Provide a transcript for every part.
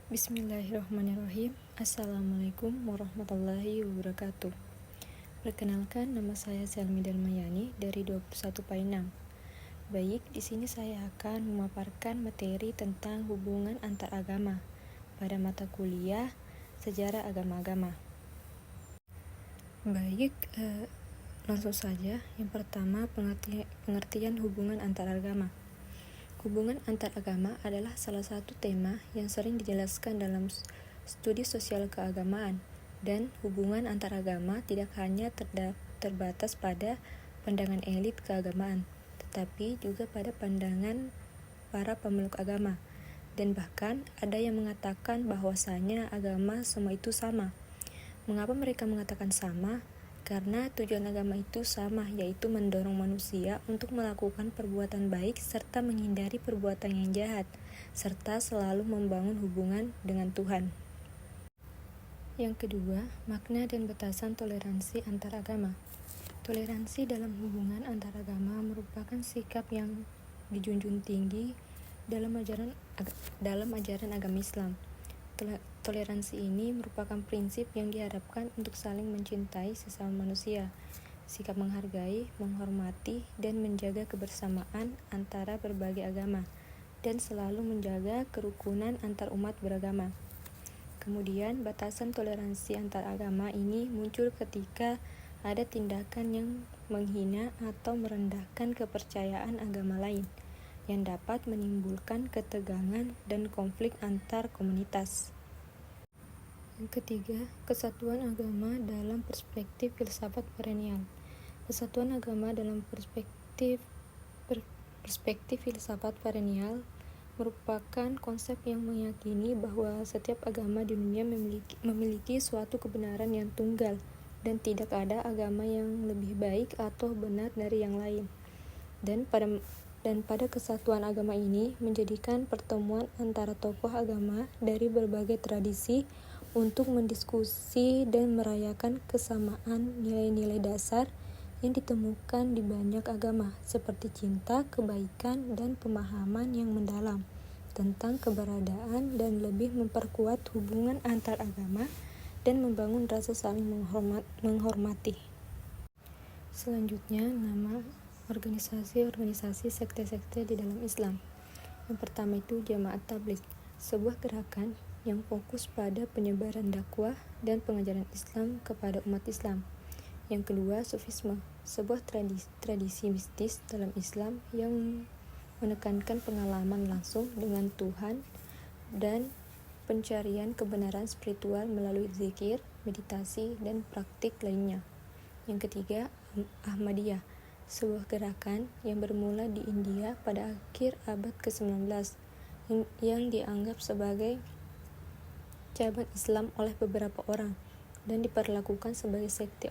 Bismillahirrahmanirrahim. Assalamualaikum warahmatullahi wabarakatuh. Perkenalkan, nama saya Selmi Darmayani dari 21 Baik, di sini saya akan memaparkan materi tentang hubungan antar agama pada mata kuliah Sejarah Agama-agama. Baik, langsung saja. Yang pertama, pengertian hubungan antar agama. Hubungan antar agama adalah salah satu tema yang sering dijelaskan dalam studi sosial keagamaan, dan hubungan antar agama tidak hanya terbatas pada pandangan elit keagamaan, tetapi juga pada pandangan para pemeluk agama, dan bahkan ada yang mengatakan bahwasanya agama semua itu sama. Mengapa mereka mengatakan sama? Karena tujuan agama itu sama, yaitu mendorong manusia untuk melakukan perbuatan baik serta menghindari perbuatan yang jahat, serta selalu membangun hubungan dengan Tuhan. Yang kedua, makna dan batasan toleransi antar agama. Toleransi dalam hubungan antar agama merupakan sikap yang dijunjung tinggi dalam ajaran agama Islam. Toleransi ini merupakan prinsip yang diharapkan untuk saling mencintai sesama manusia, sikap menghargai, menghormati, dan menjaga kebersamaan antara berbagai agama, dan selalu menjaga kerukunan antar umat beragama. Kemudian, batasan toleransi antar agama ini muncul ketika ada tindakan yang menghina atau merendahkan kepercayaan agama lain, yang dapat menimbulkan ketegangan dan konflik antar komunitas. Yang ketiga, kesatuan agama dalam perspektif filsafat perennial. Kesatuan agama dalam perspektif filsafat perennial merupakan konsep yang meyakini bahwa setiap agama di dunia memiliki suatu kebenaran yang tunggal, dan tidak ada agama yang lebih baik atau benar dari yang lain. Dan pada kesatuan agama ini menjadikan pertemuan antara tokoh agama dari berbagai tradisi untuk mendiskusi dan merayakan kesamaan nilai-nilai dasar yang ditemukan di banyak agama, seperti cinta, kebaikan, dan pemahaman yang mendalam tentang keberadaan, dan lebih memperkuat hubungan antar agama dan membangun rasa saling menghormati. Selanjutnya, nama organisasi sekte-sekte di dalam Islam. Yang pertama itu Jamaat Tabligh, sebuah gerakan yang fokus pada penyebaran dakwah dan pengajaran Islam kepada umat Islam. Yang kedua, Sufisme, sebuah tradisi mistis dalam Islam yang menekankan pengalaman langsung dengan Tuhan dan pencarian kebenaran spiritual melalui zikir, meditasi, dan praktik lainnya. Yang ketiga, Ahmadiyah, sebuah gerakan yang bermula di India pada akhir abad ke-19 yang dianggap sebagai cabang Islam oleh beberapa orang dan diperlakukan sebagai sekte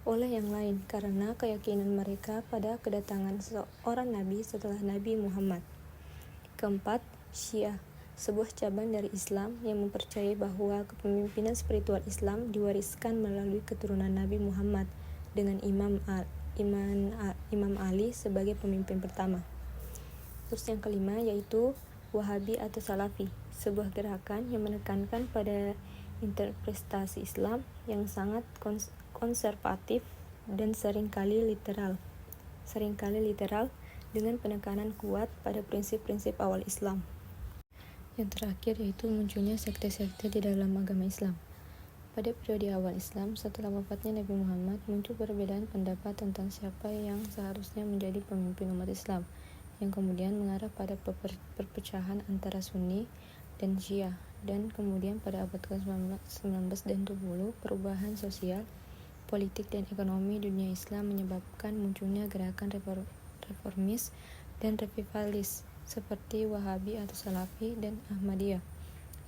oleh yang lain karena keyakinan mereka pada kedatangan seorang nabi setelah Nabi Muhammad. Keempat, Syiah, sebuah cabang dari Islam yang mempercayai bahwa kepemimpinan spiritual Islam diwariskan melalui keturunan Nabi Muhammad dengan Imam Ali sebagai pemimpin pertama. Terus yang kelima yaitu Wahabi atau Salafi, sebuah gerakan yang menekankan pada interpretasi Islam yang sangat konservatif dan seringkali literal dengan penekanan kuat pada prinsip-prinsip awal Islam. Yang terakhir yaitu munculnya sekte-sekte di dalam agama Islam. Pada periode awal Islam, setelah wafatnya Nabi Muhammad, muncul perbedaan pendapat tentang siapa yang seharusnya menjadi pemimpin umat Islam, yang kemudian mengarah pada perpecahan antara Sunni dan Syiah. Dan kemudian pada abad ke-19 dan 20, perubahan sosial, politik, dan ekonomi dunia Islam menyebabkan munculnya gerakan reformis dan revivalis seperti Wahabi atau Salafi dan Ahmadiyah.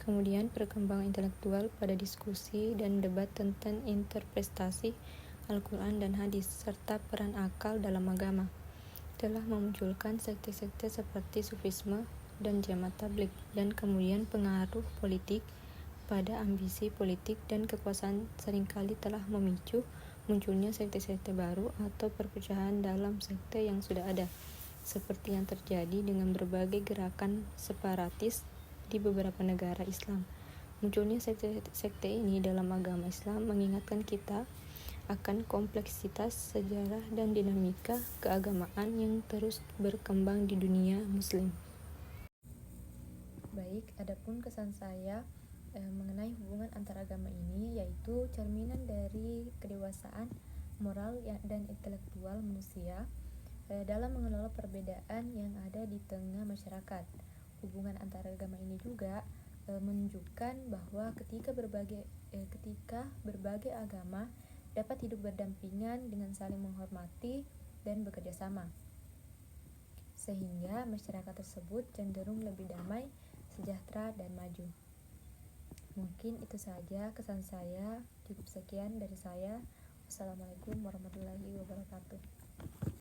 Kemudian perkembangan intelektual pada diskusi dan debat tentang interpretasi Al-Quran dan hadis, serta peran akal dalam agama, telah memunculkan sekte-sekte seperti Sufisme dan Jamaat Tabligh. Dan kemudian pengaruh politik pada ambisi politik dan kekuasaan seringkali telah memicu munculnya sekte-sekte baru atau perpecahan dalam sekte yang sudah ada, seperti yang terjadi dengan berbagai gerakan separatis di beberapa negara Islam. Munculnya sekte ini dalam agama Islam mengingatkan kita akan kompleksitas sejarah dan dinamika keagamaan yang terus berkembang di dunia Muslim. Baik, adapun kesan saya mengenai hubungan antar agama ini yaitu cerminan dari kedewasaan moral dan intelektual manusia dalam mengelola perbedaan yang ada di tengah masyarakat. Hubungan antar agama ini juga menunjukkan bahwa ketika berbagai agama dapat hidup berdampingan dengan saling menghormati dan bekerja sama, sehingga masyarakat tersebut cenderung lebih damai, sejahtera, dan maju. Mungkin itu saja kesan saya. Cukup sekian dari saya. Wassalamualaikum warahmatullahi wabarakatuh.